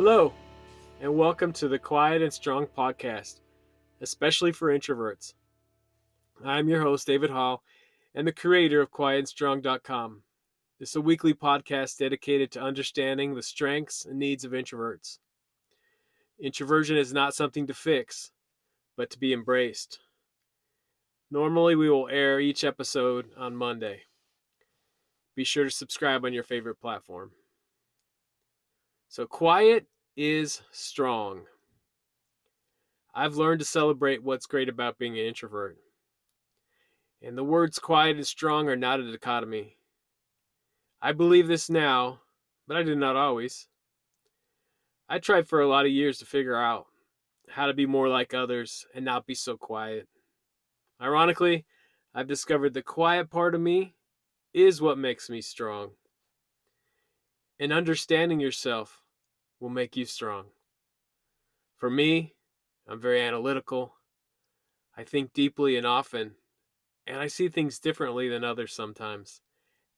Hello, and welcome to the Quiet and Strong podcast, especially for introverts. I'm your host, David Hall, and the creator of quietandstrong.com. This is a weekly podcast dedicated to understanding the strengths and needs of introverts. Introversion is not something to fix, but to be embraced. Normally, we will air each episode on Monday. Be sure to subscribe on your favorite platform. So, quiet is strong. I've learned to celebrate what's great about being an introvert. And the words quiet and strong are not a dichotomy. I believe this now, but I did not always. I tried for a lot of years to figure out how to be more like others and not be so quiet. Ironically, I've discovered the quiet part of me is what makes me strong. And understanding yourself will make you strong. For me, I'm very analytical. I think deeply and often, and I see things differently than others sometimes.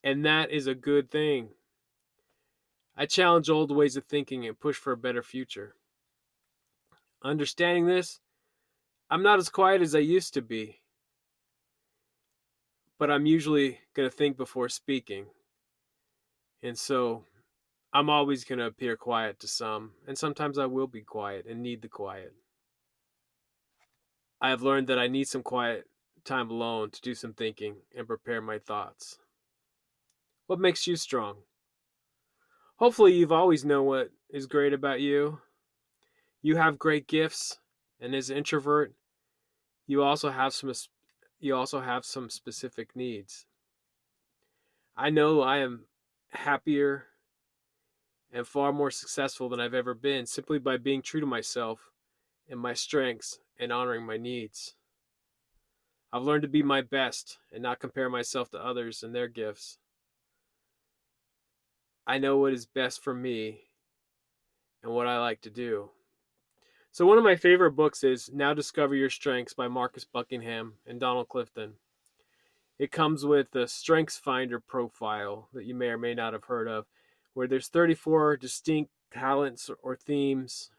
And that is a good thing. I challenge old ways of thinking and push for a better future. Understanding this, I'm not as quiet as I used to be, but I'm usually going to think before speaking. And so I'm always going to appear quiet to some, and sometimes I will be quiet and need the quiet. I have learned that I need some quiet time alone to do some thinking and prepare my thoughts. What makes you strong? Hopefully you've always known what is great about you. You have great gifts, and as an introvert, you also have some specific needs. I know I am happier and far more successful than I've ever been simply by being true to myself and my strengths and honoring my needs. I've learned to be my best and not compare myself to others and their gifts. I know what is best for me and what I like to do. So one of my favorite books is Now Discover Your Strengths by Marcus Buckingham and Donald Clifton. It comes with the Strengths Finder profile that you may or may not have heard of, where there's 34 distinct talents or themes,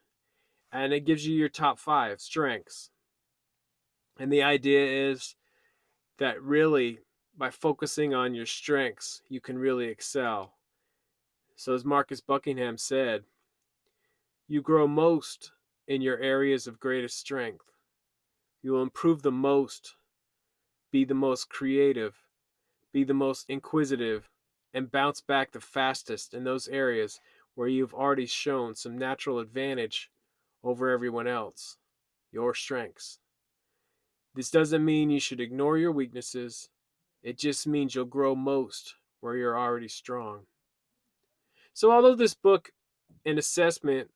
and it gives you your top 5 strengths. And the idea is that really, by focusing on your strengths, you can really excel. So as Marcus Buckingham said, you grow most in your areas of greatest strength. You will improve the most, be the most creative, be the most inquisitive, and bounce back the fastest in those areas where you've already shown some natural advantage over everyone else, your strengths. This doesn't mean you should ignore your weaknesses. It just means you'll grow most where you're already strong. So although this book and assessment,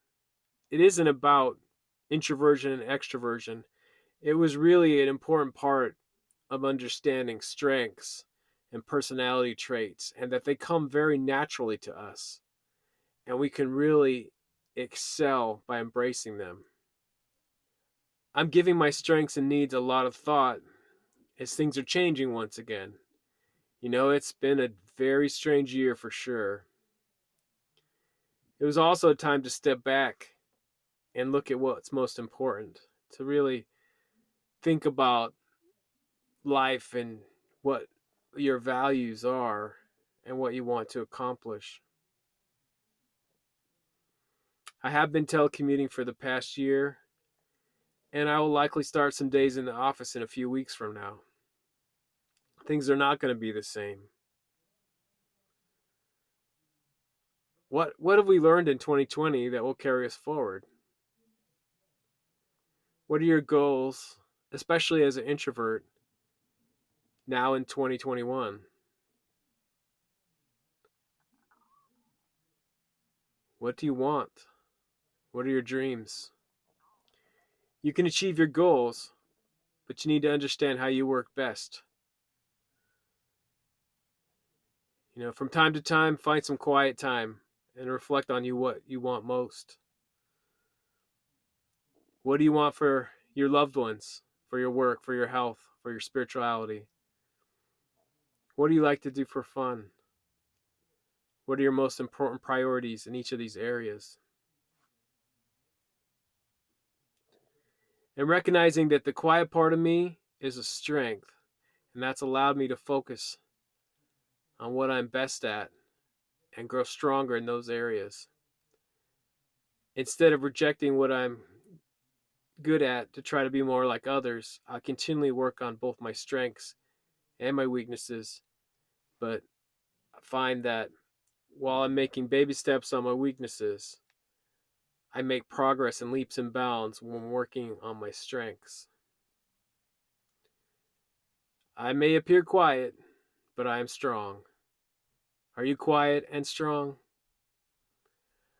it isn't about introversion and extroversion, it was really an important part of understanding strengths and personality traits, and that they come very naturally to us, and we can really excel by embracing them. I'm giving my strengths and needs a lot of thought as things are changing once again. It's been a very strange year for sure. It was also a time to step back and look at what's most important, to really think about life and what your values are and what you want to accomplish. I have been telecommuting for the past year, and I will likely start some days in the office in a few weeks from now. Things are not going to be the same. What have we learned in 2020 that will carry us forward? What are your goals, especially as an introvert, now in 2021? What do you want? What are your dreams? You can achieve your goals, but you need to understand how you work best. From time to time, find some quiet time and reflect on what you want most. What do you want for your loved ones, for your work, for your health, for your spirituality? What do you like to do for fun? What are your most important priorities in each of these areas? And recognizing that the quiet part of me is a strength, and that's allowed me to focus on what I'm best at and grow stronger in those areas. Instead of rejecting what I'm good at to try to be more like others, I continually work on both my strengths and my weaknesses. But I find that while I'm making baby steps on my weaknesses, I make progress in leaps and bounds when working on my strengths. I may appear quiet, but I am strong. Are you quiet and strong?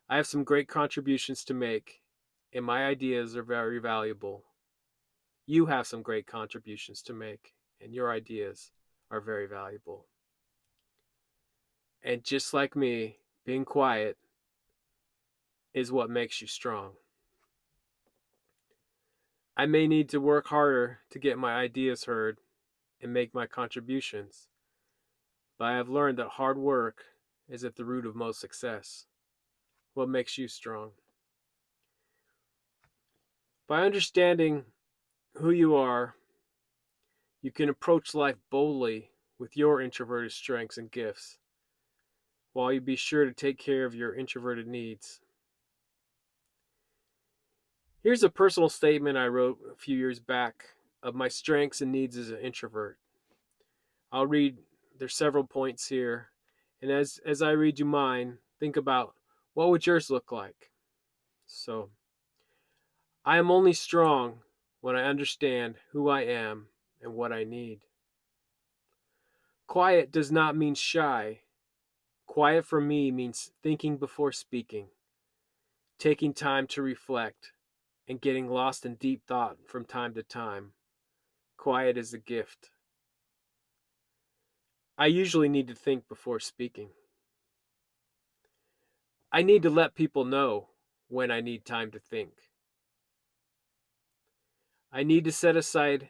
I have some great contributions to make, and my ideas are very valuable. You have some great contributions to make, and your ideas are very valuable. And just like me, being quiet is what makes you strong. I may need to work harder to get my ideas heard and make my contributions, but I have learned that hard work is at the root of most success. What makes you strong? By understanding who you are, you can approach life boldly with your introverted strengths and gifts, while you be sure to take care of your introverted needs. Here's a personal statement I wrote a few years back of my strengths and needs as an introvert. I'll read, there's several points here, and as I read you mine, think about what would yours look like. So, I am only strong when I understand who I am and what I need. Quiet does not mean shy. Quiet for me means thinking before speaking, taking time to reflect, and getting lost in deep thought from time to time. Quiet is a gift. I usually need to think before speaking. I need to let people know when I need time to think. I need to set aside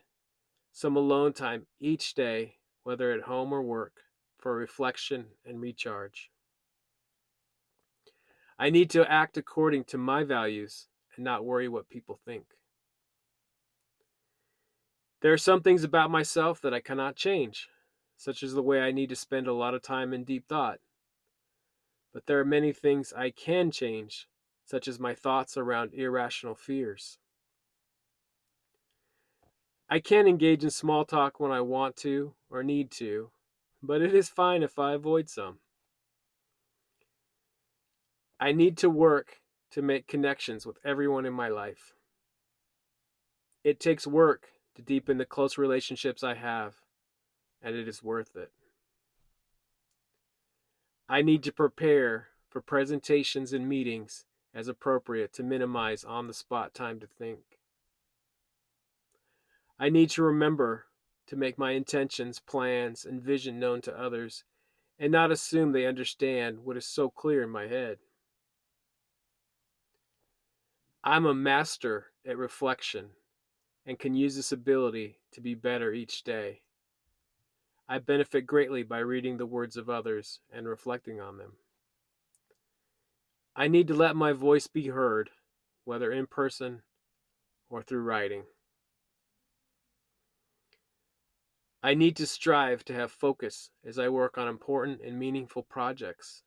some alone time each day, whether at home or work, for reflection and recharge. I need to act according to my values and not worry what people think. There are some things about myself that I cannot change, such as the way I need to spend a lot of time in deep thought. But there are many things I can change, such as my thoughts around irrational fears. I can engage in small talk when I want to or need to, but it is fine if I avoid some. I need to work to make connections with everyone in my life. It takes work to deepen the close relationships I have, and it is worth it. I need to prepare for presentations and meetings as appropriate to minimize on the spot time to think. I need to remember to make my intentions, plans, and vision known to others and not assume they understand what is so clear in my head. I'm a master at reflection and can use this ability to be better each day. I benefit greatly by reading the words of others and reflecting on them. I need to let my voice be heard, whether in person or through writing. I need to strive to have focus as I work on important and meaningful projects.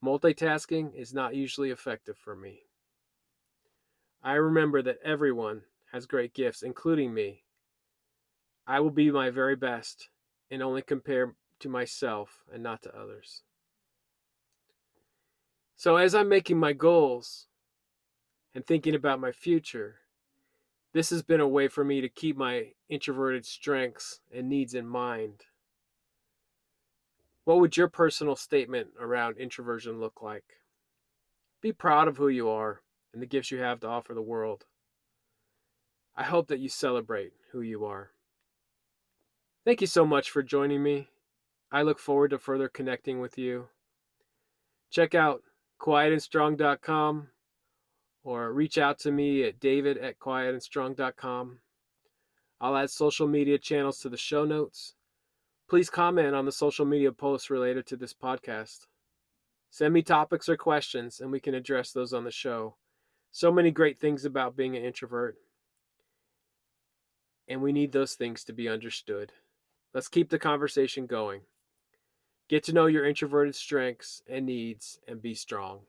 Multitasking is not usually effective for me. I remember that everyone has great gifts, including me. I will be my very best and only compare to myself and not to others. So as I'm making my goals and thinking about my future, this has been a way for me to keep my introverted strengths and needs in mind. What would your personal statement around introversion look like? Be proud of who you are and the gifts you have to offer the world. I hope that you celebrate who you are. Thank you so much for joining me. I look forward to further connecting with you. Check out quietandstrong.com or reach out to me at david@quietandstrong.com. I'll add social media channels to the show notes. Please comment on the social media posts related to this podcast. Send me topics or questions and we can address those on the show. So many great things about being an introvert. and we need those things to be understood. Let's keep the conversation going. Get to know your introverted strengths and needs and be strong.